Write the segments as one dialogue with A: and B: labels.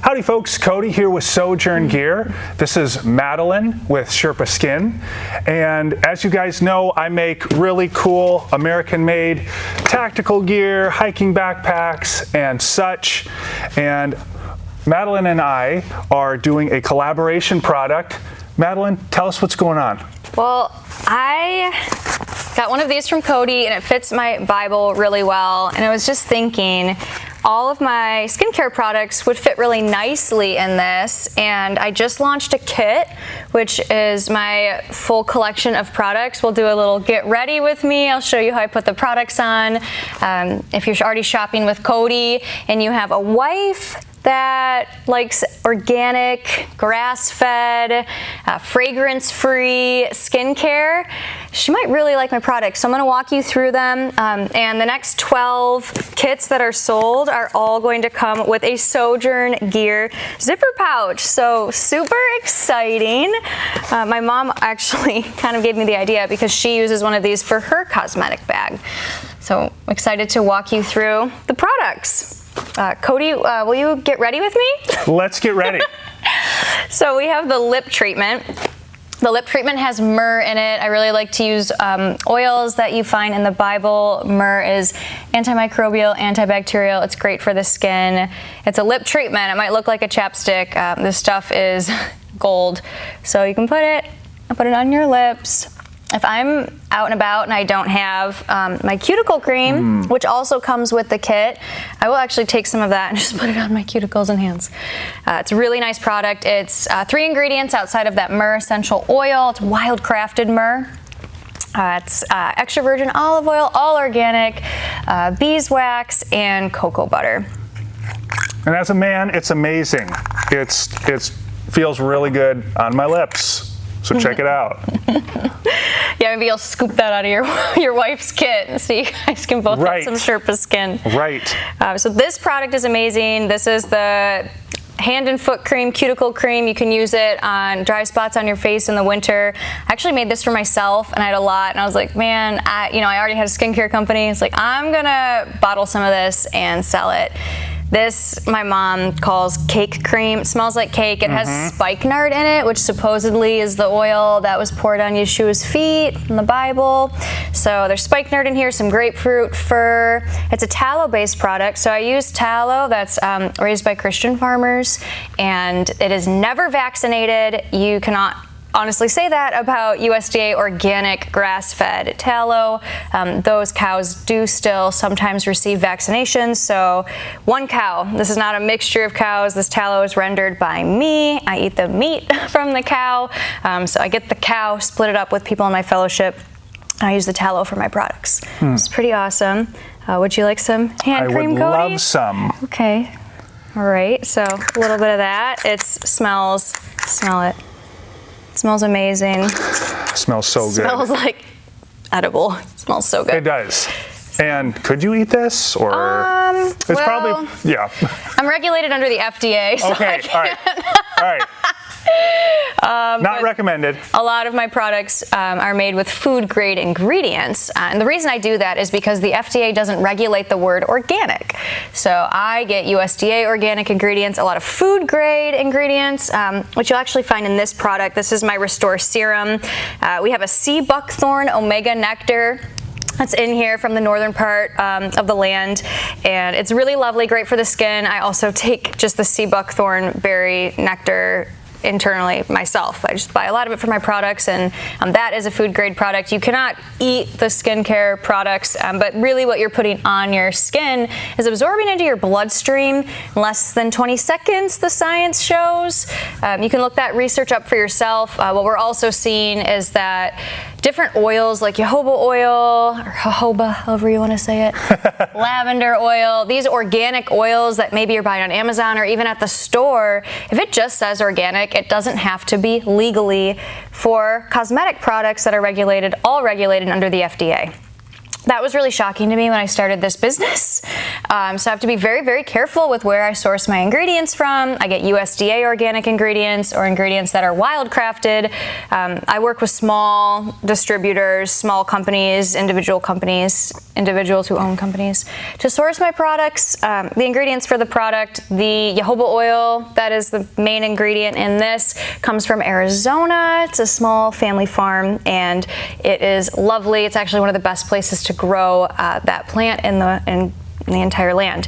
A: Howdy folks, Cody here with Sewjourn Gear. This is Madeline with SHERPA Skin. And as you guys know, I make really cool American-made tactical gear, hiking backpacks, and such. And Madeline and I are doing a collaboration product. Madeline, tell us what's going on.
B: Well, I got one of these from Cody and it fits my Bible really well. And I was just thinking, all of my skincare products would fit really nicely in this, and I just launched a kit, which is my full collection of products. We'll do a little get ready with me. I'll show you how I put the products on. If you're already shopping with Cody and you have a wife that likes organic, grass-fed, fragrance-free skincare, she might really like my products. So I'm gonna walk you through them. And the next 12 kits that are sold are all going to come with a Sewjourn Gear zipper pouch. So super exciting. My mom actually kind of gave me the idea because she uses one of these for her cosmetic bag. So excited to walk you through the products. Cody, will you get ready with me?
A: Let's get ready.
B: So we have the lip treatment. The lip treatment has myrrh in it. I really like to use oils that you find in the Bible. Myrrh is antimicrobial, antibacterial. It's great for the skin. It's a lip treatment. It might look like a chapstick. This stuff is gold. So you can put it on your lips. If I'm out and about and I don't have my cuticle cream, which also comes with the kit, I will actually take some of that and just put it on my cuticles and hands. It's a really nice product. It's 3 ingredients outside of that myrrh essential oil. It's wild crafted myrrh. It's extra virgin olive oil, all organic, beeswax, and cocoa butter.
A: And as a man, it's amazing. It feels really good on my lips. So check it out.
B: Yeah, maybe you'll scoop that out of your wife's kit so you guys can both have some SHERPA skin.
A: Right.
B: So this product is amazing. This is the hand and foot cream, cuticle cream. You can use it on dry spots on your face in the winter. I actually made this for myself and I had a lot and I was like, man, I already had a skincare company. It's like, I'm gonna bottle some of this and sell it. This, my mom calls cake cream. It smells like cake. It has spikenard in it, which supposedly is the oil that was poured on Yeshua's feet in the Bible. So there's spikenard in here, some grapefruit, fir. It's a tallow-based product. So I use tallow that's raised by Christian farmers, and it is never vaccinated. You cannot honestly say that about USDA organic grass-fed tallow. Those cows do still sometimes receive vaccinations. So one cow, this is not a mixture of cows. This tallow is rendered by me. I eat the meat from the cow. So I get the cow, split it up with people in my fellowship. I use the tallow for my products. It's pretty awesome. Would you like some hand cream, Cody?
A: I would love some.
B: Okay. All right. So a little bit of that. Smell it. Smells amazing.
A: Smells so good.
B: Smells like edible. It smells so good.
A: It does. And could you eat this, or it's probably
B: I'm regulated under the FDA. So
A: okay. All right. Not recommended.
B: A lot of my products are made with food grade ingredients, and the reason I do that is because the FDA doesn't regulate the word organic. So I get USDA organic ingredients, a lot of food grade ingredients, which you'll actually find in this product. This is my Restore Serum. We have a sea buckthorn omega nectar that's in here from the northern part of the land, and it's really lovely, great for the skin. I also take just the sea buckthorn berry nectar internally myself. I just buy a lot of it for my products, and that is a food grade product. You cannot eat the skincare products, but really what you're putting on your skin is absorbing into your bloodstream in less than 20 seconds, the science shows. You can look that research up for yourself. What we're also seeing is that different oils like jojoba oil, or jojoba, however you want to say it, lavender oil, these organic oils that maybe you're buying on Amazon or even at the store, if it just says organic, it doesn't have to be legally for cosmetic products that are all regulated under the FDA. that was really shocking to me when I started this business. So I have to be very, very careful with where I source my ingredients from. I get USDA organic ingredients or ingredients that are wildcrafted. I work with small distributors, small companies, individuals who own companies to source my products. The ingredients for the product, the jojoba oil, that is the main ingredient in this, comes from Arizona. It's a small family farm and it is lovely. It's actually one of the best places to grow that plant in the entire land.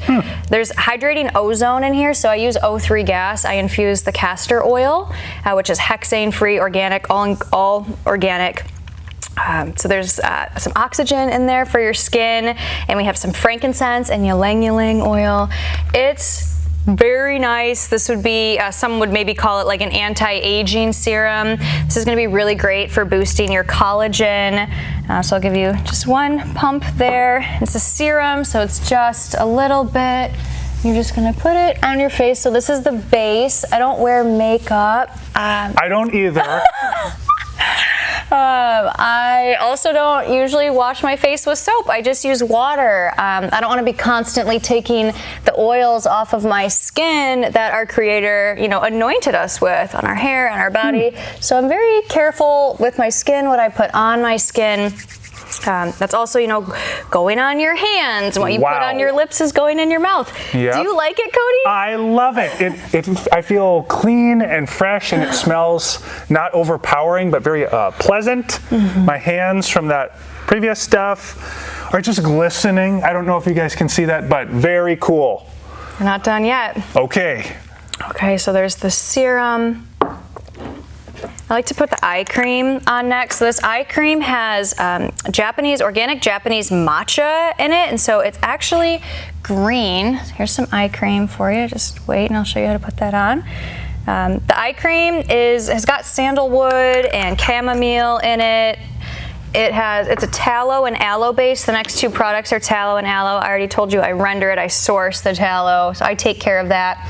B: There's hydrating ozone in here, so I use O3 gas. I infuse the castor oil, which is hexane-free, organic, all organic. So there's some oxygen in there for your skin, and we have some frankincense and ylang-ylang oil. It's very nice. This would be, some would maybe call it like an anti-aging serum. This is going to be really great for boosting your collagen. So I'll give you just one pump there. It's a serum, so it's just a little bit. You're just going to put it on your face. So this is the base. I don't wear makeup.
A: I don't either.
B: I also don't usually wash my face with soap. I just use water. I don't want to be constantly taking the oils off of my skin that our creator, anointed us with on our hair, on our body. So I'm very careful with my skin, what I put on my skin. That's also, going on your hands. What you put on your lips is going in your mouth. Yep. Do you like it, Cody?
A: I love it. I feel clean and fresh, and it smells not overpowering, but very pleasant. My hands from that previous stuff are just glistening. I don't know if you guys can see that, but very cool.
B: We're not done yet.
A: Okay.
B: Okay, so there's the serum. I like to put the eye cream on next. So this eye cream has organic Japanese matcha in it, and so it's actually green. Here's some eye cream for you. Just wait, and I'll show you how to put that on. The eye cream has got sandalwood and chamomile in it. It's a tallow and aloe base. The next two products are tallow and aloe. I already told you I render it, I source the tallow, so I take care of that.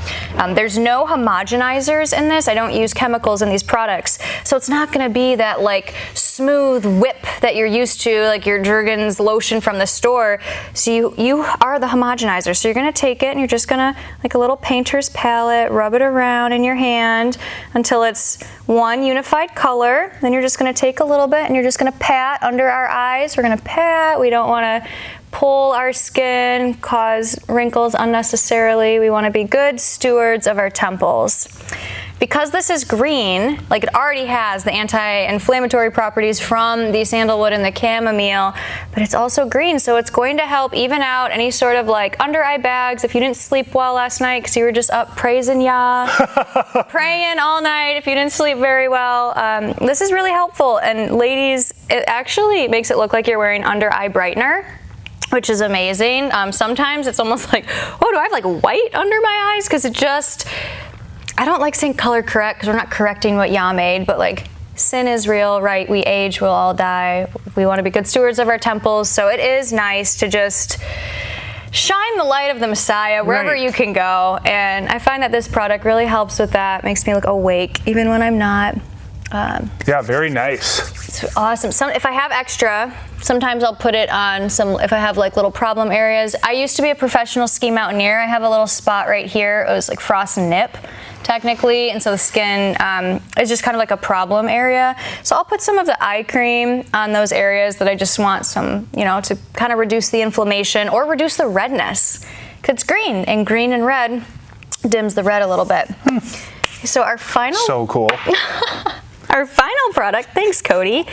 B: There's no homogenizers in this. I don't use chemicals in these products. So it's not gonna be that like smooth whip that you're used to, like your Jergens lotion from the store. So you are the homogenizer. So you're gonna take it and you're just gonna, like a little painter's palette, rub it around in your hand until it's one unified color. Then you're just gonna take a little bit and you're just gonna pat under our eyes. We're gonna pat. We don't wanna pull our skin, cause wrinkles unnecessarily. We wanna be good stewards of our temples. Because this is green, like it already has the anti-inflammatory properties from the sandalwood and the chamomile, but it's also green, so it's going to help even out any sort of like under eye bags. If you didn't sleep well last night because you were just up praising Yah, praying all night if you didn't sleep very well, this is really helpful. And ladies, it actually makes it look like you're wearing under eye brightener, which is amazing. Sometimes it's almost like, oh, do I have like white under my eyes? Because I don't like saying color correct because we're not correcting what Yah made, but like sin is real, right? We age, we'll all die. We want to be good stewards of our temples. So it is nice to just shine the light of the Messiah wherever you can go. And I find that this product really helps with that, makes me look awake even when I'm not.
A: Yeah, very nice.
B: It's awesome. If I have extra, sometimes I'll put it on if I have like little problem areas. I used to be a professional ski mountaineer. I have a little spot right here. It was like frost and nip, technically, and so the skin is just kind of like a problem area. So I'll put some of the eye cream on those areas that I just want some, to kind of reduce the inflammation or reduce the redness. Because it's green, and green and red dims the red a little bit. So our final...
A: So cool.
B: Our final product, thanks Cody,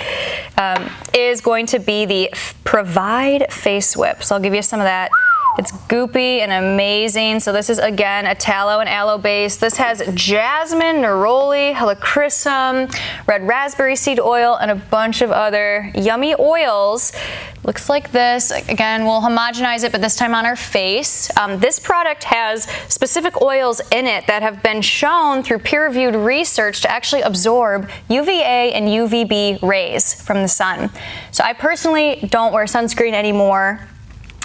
B: is going to be the Provide Face Whip. So I'll give you some of that. It's goopy and amazing. So this is, again, a tallow and aloe base. This has jasmine, neroli, helichrysum, red raspberry seed oil, and a bunch of other yummy oils. Looks like this. Again, we'll homogenize it, but this time on our face. This product has specific oils in it that have been shown through peer-reviewed research to actually absorb UVA and UVB rays from the sun. So I personally don't wear sunscreen anymore.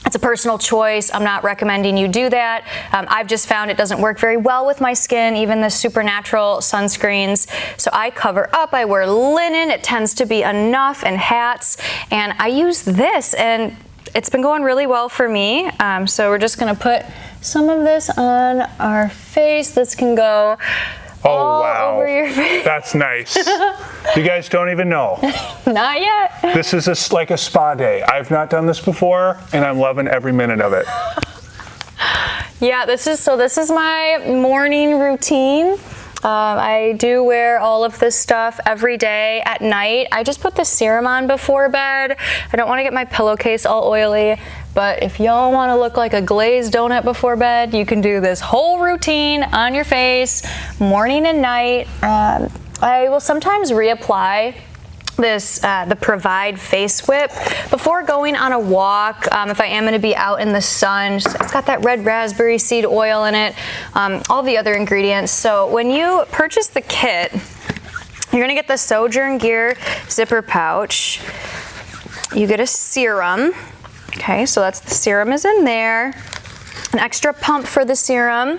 B: It's a personal choice. I'm not recommending you do that. I've just found it doesn't work very well with my skin, even the supernatural sunscreens. So I cover up, I wear linen, it tends to be enough, and hats. And I use this, and it's been going really well for me. So we're just gonna put some of this on our face. This can go all over your face.
A: That's nice. You guys don't even know.
B: Not yet.
A: This is like a spa day. I've not done this before, and I'm loving every minute of it.
B: Yeah, this is my morning routine. I do wear all of this stuff every day at night. I just put the serum on before bed. I don't want to get my pillowcase all oily, but if y'all want to look like a glazed donut before bed, you can do this whole routine on your face, morning and night. I will sometimes reapply this the Provide face whip before going on a walk. If I am going to be out in the sun, it's got that red raspberry seed oil in it, all the other ingredients. So when you purchase the kit, you're going to get the Sewjourn Gear zipper pouch. You get a serum. Okay, so that's the serum is in there. An extra pump for the serum.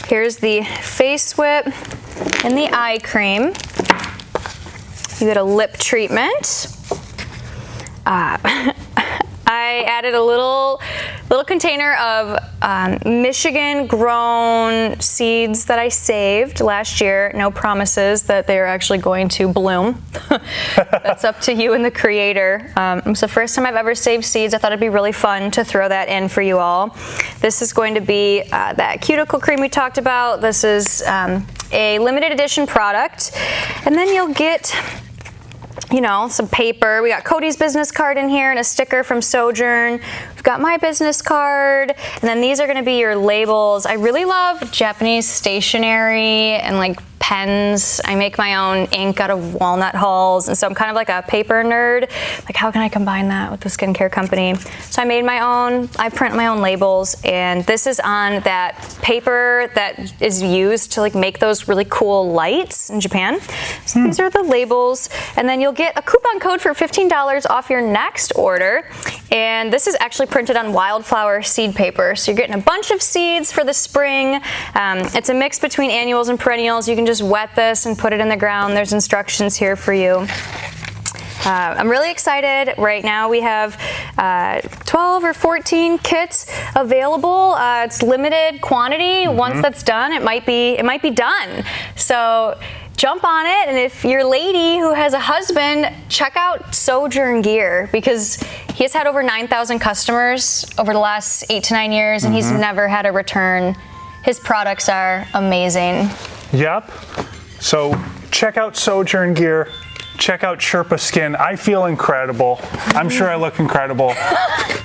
B: Here's the face whip and the eye cream. You get a lip treatment. I added a little container of Michigan grown seeds that I saved last year. No promises that they're actually going to bloom. That's up to you and the creator. It's the first time I've ever saved seeds. I thought it'd be really fun to throw that in for you all. This is going to be that cuticle cream we talked about. This is a limited edition product. And then you'll get, you know, some paper. We got Cody's business card in here and a sticker from Sewjourn. We've got my business card, and then these are going to be your labels. I really love Japanese stationery and like pens. I make my own ink out of walnut hulls, and so I'm kind of like a paper nerd. Like, how can I combine that with the skincare company? So I made my own, I print my own labels, and this is on that paper that is used to like make those really cool lights in Japan. So these are the labels, and then you'll get a coupon code for $15 off your next order. And this is actually printed on wildflower seed paper. So you're getting a bunch of seeds for the spring. It's a mix between annuals and perennials. You can just wet this and put it in the ground. There's instructions here for you. I'm really excited. Right now we have 12 or 14 kits available. It's limited quantity. Once that's done, it might be done. So jump on it, and if you're a lady who has a husband, check out Sewjourn Gear, because he has had over 9,000 customers over the last 8 to 9 years, and he's never had a return. His products are amazing.
A: Yep. So check out Sewjourn Gear. Check out SHERPA Skin. I feel incredible. I'm sure I look incredible.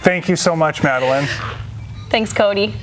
A: Thank you so much, Madeline.
B: Thanks, Cody.